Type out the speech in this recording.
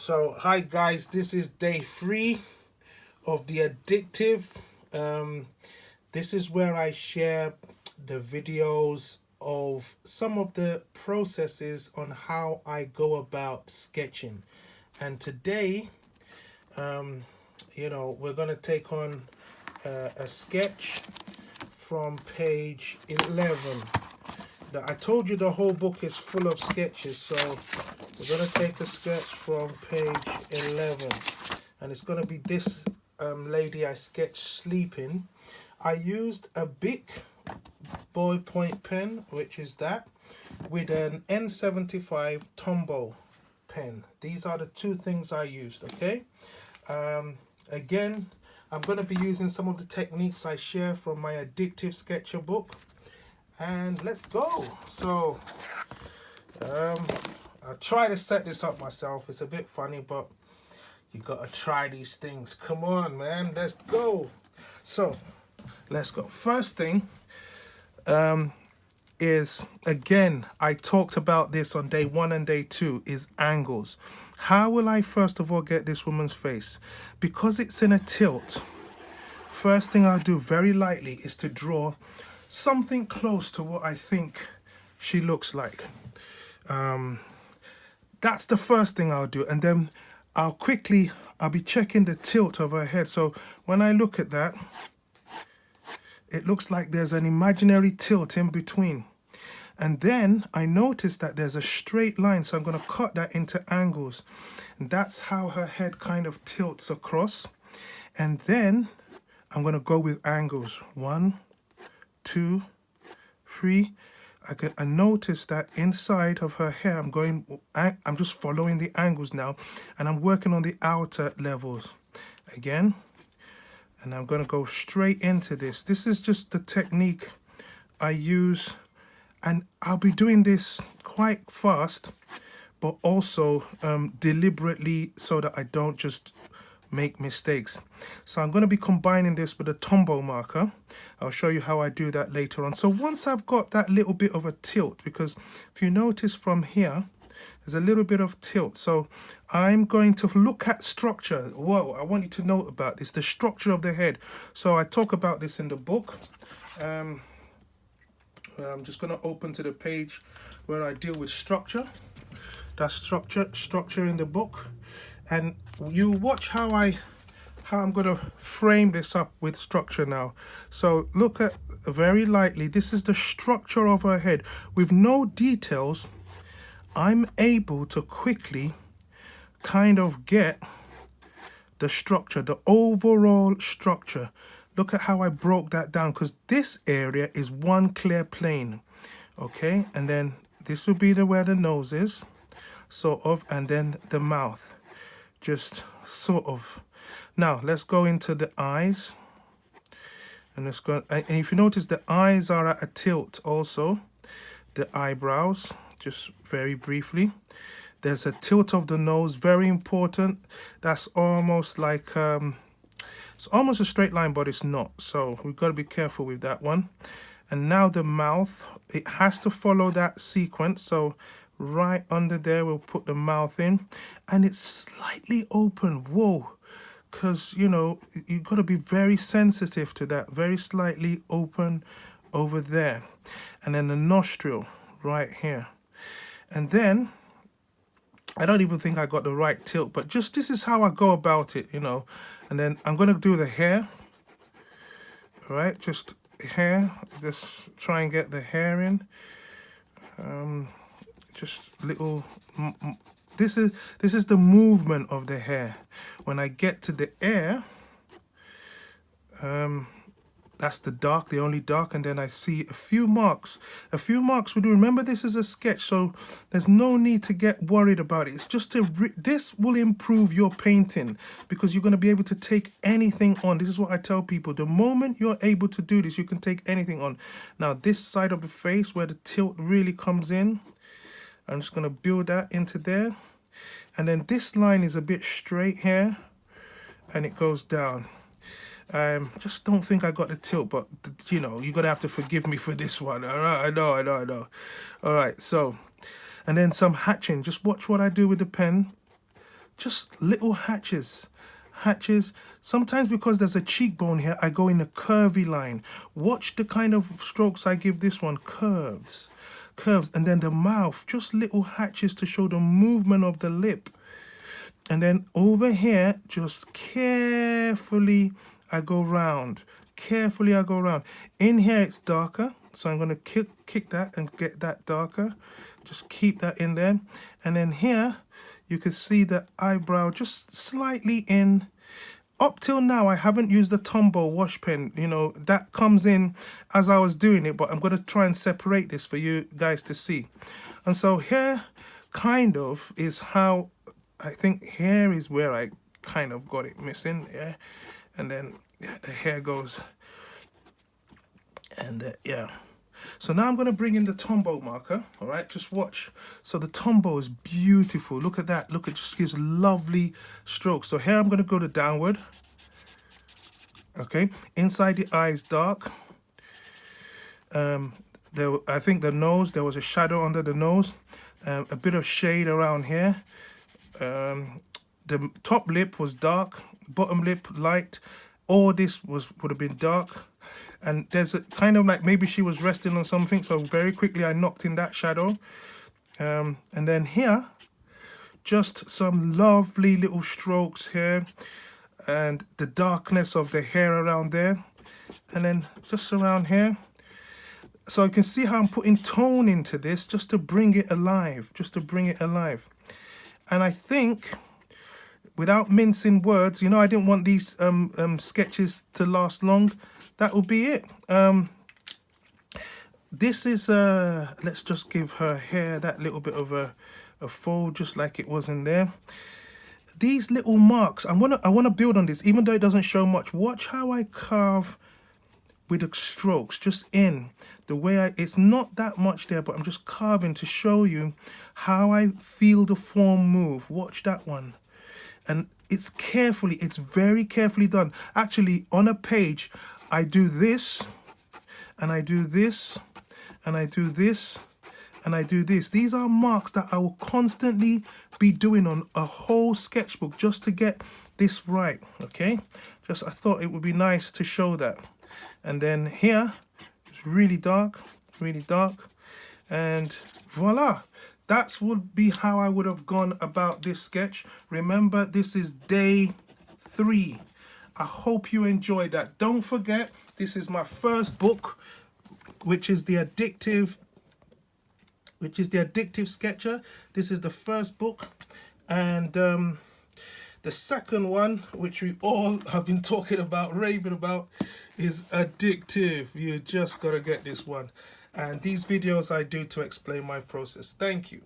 So hi guys, this is day 3 of the addictive. This is where I share the videos of some of the processes on how I go about sketching. And today, we're going to take on a sketch from page 11. I told you the whole book is full of sketches, so we're going to take a sketch from page 11, and it's going to be this lady I sketched sleeping. I used a big ballpoint pen, which is that, with an N75 Tombow pen. These are the two things I used, okay? Again, I'm going to be using some of the techniques I share from my Addictive Sketcher book. And let's go. So I'll try to set this up myself. It's a bit funny, but you gotta try these things. Come on, man, let's go. So let's go. First thing is, again, I talked about this on day 1 and day 2, is angles. How will I first of all get this woman's face? Because it's in a tilt, first thing I'll do very lightly is to draw something close to what I think she looks like. That's the first thing I'll do, and then I'll be checking the tilt of her head. So when I look at that, it looks like there's an imaginary tilt in between. And then I notice that there's a straight line, so I'm going to cut that into angles. And that's how her head kind of tilts across. And then I'm going to go with angles. 1, 2, 3. I notice that inside of her hair, I'm just following the angles now, and I'm working on the outer levels again. And I'm going to go straight into this. This is just the technique I use, and I'll be doing this quite fast, but also deliberately, so that I don't just make mistakes. So I'm going to be combining this with a Tombow marker. I'll show you how I do that later on. So once I've got that little bit of a tilt, because if you notice from here, there's a little bit of tilt. So I'm going to look at structure. Whoa, I want you to note about this, the structure of the head. So I talk about this in the book. I'm just going to open to the page where I deal with structure. That's structure in the book. And you watch how I'm going to frame this up with structure now. So look at, very lightly, this is the structure of her head. With no details, I'm able to quickly kind of get the structure, the overall structure. Look at how I broke that down, because this area is one clear plane. Okay, and then this will be where the nose is, sort of, and then the mouth. Just sort of. Now let's go into the eyes, and let's go. And if you notice, the eyes are at a tilt also. The eyebrows, just very briefly. There's a tilt of the nose, very important. That's almost like it's almost a straight line, but it's not. So we've got to be careful with that one. And now the mouth, it has to follow that sequence. So right under there, we'll put the mouth in, and it's slightly open. Whoa, because you've got to be very sensitive to that. Very slightly open over there, and then the nostril right here. And then I don't even think I got the right tilt, but just this is how I go about it, And then I'm going to do the hair. All right, just hair. Just try and get the hair in. Just little. This is the movement of the hair. When I get to the ear, that's the only dark, and then I see a few marks. A few marks. Remember, this is a sketch, so there's no need to get worried about it. It's just this will improve your painting, because you're going to be able to take anything on. This is what I tell people. The moment you're able to do this, you can take anything on. Now, this side of the face where the tilt really comes in, I'm just going to build that into there. And then this line is a bit straight here, and it goes down. Just don't think I got the tilt, but you're gonna have to forgive me for this one. All right, I know. All right, so, and then some hatching. Just watch what I do with the pen. just little hatches. Sometimes because there's a cheekbone here, I go in a curvy line. Watch the kind of strokes I give this one. Curves, and then the mouth, just little hatches to show the movement of the lip. And then over here, just carefully I go round. In here it's darker, so I'm going to kick that and get that darker. Just keep that in there. And then here you can see the eyebrow just slightly in. Up till now, I haven't used the Tombow wash pen. You know, that comes in as I was doing it, but I'm going to try and separate this for you guys to see. And so here kind of is how, I think here is where I kind of got it missing. Yeah. And then the hair goes. And yeah. So now I'm going to bring in the Tombow marker, all right? Just watch. So the Tombow is beautiful. Look at that. Look, it just gives lovely strokes. So here I'm going to go to downward. Okay, inside the eye is dark. I think the nose, there was a shadow under the nose. A bit of shade around here. The top lip was dark, bottom lip light. All this would have been dark. And there's a kind of like maybe she was resting on something, so very quickly I knocked in that shadow. And then here, just some lovely little strokes here, and the darkness of the hair around there, and then just around here. So you can see how I'm putting tone into this just to bring it alive, And I think, without mincing words, you know, I didn't want these sketches to last long. That will be it. This is, let's just give her hair that little bit of a fold, just like it was in there. These little marks, I wanna build on this, even though it doesn't show much. Watch how I carve with the strokes, just in the way it's not that much there, but I'm just carving to show you how I feel the form move. Watch that one. And it's very carefully done. Actually, on a page, I do this, and I do this, and I do this, and I do this. These are marks that I will constantly be doing on a whole sketchbook just to get this right, okay? I thought it would be nice to show that. And then here, it's really dark, and voila. That would be how I would have gone about this sketch. Remember, this is day 3. I hope you enjoyed that. Don't forget, this is my first book, which is the Addictive Sketcher. This is the first book. And the second one, which we all have been talking about, raving about, is Addictive. You just got to get this one. And these videos I do to explain my process. Thank you.